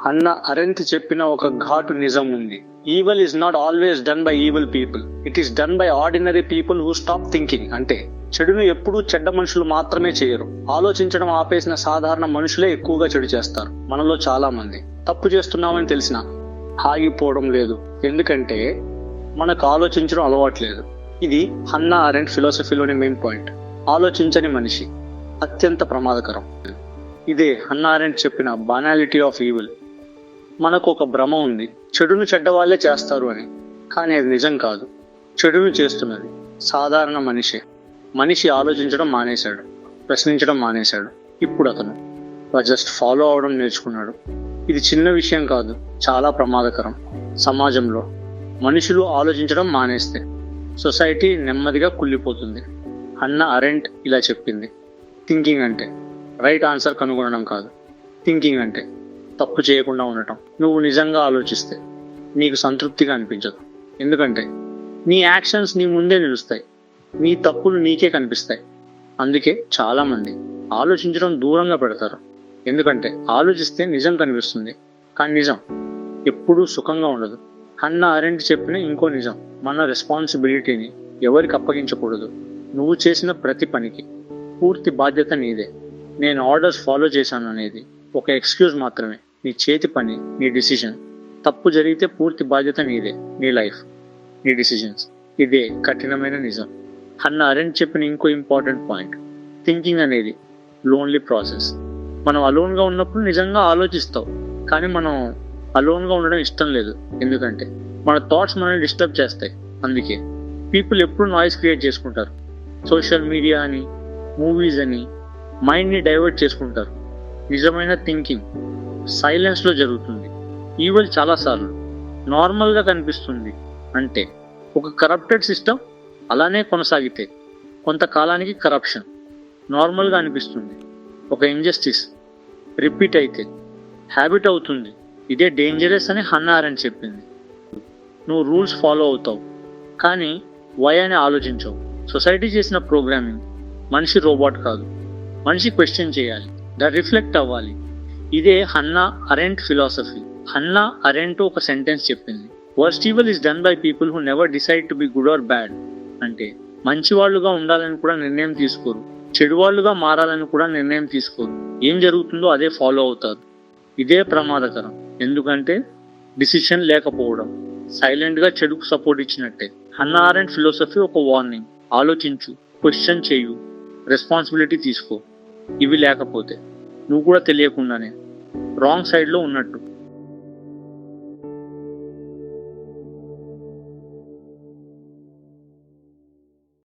అన్న అరెంత్ చెప్పిన ఒక ఘాటు నిజం ఉంది. Evil is not always done by evil people, it is done by ordinary people who stop thinking. అంటే చెడును ఎప్పుడూ చెడ్డ మనుషులు మాత్రమే చేయరు, ఆలోచించడం ఆపేసిన సాధారణ మనుషులే ఎక్కువగా చెడు చేస్తారు. మనలో చాలా మంది తప్పు చేస్తున్నామని తెలిసినా ఆగిపోవడం లేదు, ఎందుకంటే మనకు ఆలోచించడం అలవాట్లేదు. ఇది హన్నా అరెంట్ ఫిలాసఫీలోని మెయిన్ పాయింట్. ఆలోచించని మనిషి అత్యంత ప్రమాదకరం. ఇదే హన్నా అరెంట్ చెప్పిన బానాలిటీ ఆఫ్ ఈవిల్. మనకు ఒక భ్రమ ఉంది, చెడును చెడ్డవాళ్లే చేస్తారు అని. కానీ అది నిజం కాదు. చెడును చేస్తున్నది సాధారణ మనిషి. మనిషి ఆలోచించడం మానేశాడు, ప్రశ్నించడం మానేశాడు. ఇప్పుడు అతను జస్ట్ ఫాలో అవడం నేర్చుకున్నాడు. ఇది చిన్న విషయం కాదు, చాలా ప్రమాదకరం. సమాజంలో మనుషులు ఆలోచించడం మానేస్తే సొసైటీ నెమ్మదిగా కుళ్ళిపోతుంది. హన్నా అరెంట్ ఇలా చెప్పింది, థింకింగ్ అంటే రైట్ ఆన్సర్ కనుగొనడం కాదు. థింకింగ్ అంటే తప్పు చేయకుండా ఉండటం. నువ్వు నిజంగా ఆలోచిస్తే నీకు సంతృప్తిగా అనిపించదు, ఎందుకంటే నీ యాక్షన్స్ నీ ముందే నిలుస్తాయి, నీ తప్పులు నీకే కనిపిస్తాయి. అందుకే చాలా మంది ఆలోచించడం దూరంగా పెడతారు, ఎందుకంటే ఆలోచిస్తే నిజం కనిపిస్తుంది, కానీ నిజం ఎప్పుడూ సుఖంగా ఉండదు. హన్నా అరెంట్ చెప్పిన ఇంకో నిజం, మన రెస్పాన్సిబిలిటీని ఎవరికి అప్పగించకూడదు. నువ్వు చేసిన ప్రతి పనికి పూర్తి బాధ్యత నీదే. నేను ఆర్డర్స్ ఫాలో చేశాను అనేది ఒక ఎక్స్క్యూజ్ మాత్రమే. నీ చేతి పని, నీ డిసిజన్. తప్పు జరిగితే పూర్తి బాధ్యత నీదే, నీ లైఫ్, నీ డిసిజన్స్. ఇదే కఠినమైన నిజం. హన్నా అరెంట్ చెప్పిన ఇంకో ఇంపార్టెంట్ పాయింట్, థింకింగ్ అనేది లోన్లీ ప్రాసెస్. మనం అలోన్గా ఉన్నప్పుడు నిజంగా ఆలోచిస్తావు, కానీ మనం అలోన్గా ఉండడం ఇష్టం లేదు, ఎందుకంటే మన థాట్స్ మనల్ని డిస్టర్బ్ చేస్తాయి. అందుకే పీపుల్ ఎప్పుడు నాయిస్ క్రియేట్ చేసుకుంటారు. సోషల్ మీడియా అని, మూవీస్ అని మైండ్ని డైవర్ట్ చేసుకుంటారు. నిజమైన థింకింగ్ సైలెన్స్లో జరుగుతుంది. ఈవిల్ చాలాసార్లు నార్మల్గా కనిపిస్తుంది, అంటే ఒక కరప్టెడ్ సిస్టమ్ అలానే కొనసాగితే కొంతకాలానికి కరప్షన్ నార్మల్గా అనిపిస్తుంది. ఒక ఇంజస్టిస్ రిపీట్ అయితే హ్యాబిట్ అవుతుంది. ఇదే డేంజరస్ అని హన్నా అరెంట్ చెప్పింది. నువ్వు రూల్స్ ఫాలో అవుతావు, కానీ వై అని ఆలోచించవు. సొసైటీ చేసిన ప్రోగ్రామింగ్, మనిషి రోబోట్ కాదు. మనిషి క్వశ్చన్ చేయాలి, రిఫ్లెక్ట్ అవ్వాలి. ఇదే Hannah aren't philosophy. Hannah aren't ఒక సెంటెన్స్ చెప్పింది, worst evil is done by people who never decide to be good or bad. అంటే మంచి వాళ్ళుగా ఉండాలని కూడా నిర్ణయం తీసుకోరు, చెడు వాళ్ళుగా మారాలని కూడా నిర్ణయం తీసుకోరు. ఏం జరుగుతుందో అదే ఫాలో అవుతారు. ఇదే ప్రమాదకరం, ఎందుకంటే డిసిషన్ లేకపోవడం సైలెంట్గా చెడుకు సపోర్ట్ ఇచ్చినట్టే. హన్నా అరెంట్ ఫిలాసఫీ ఒక వార్నింగ్, ఆలోచించు, క్వశ్చన్ చేయు, రెస్పాన్సిబిలిటీ తీసుకో. ఇవి లేకపోతే నువ్వు కూడా తెలియకుండానే రాంగ్ సైడ్లో ఉన్నట్టు.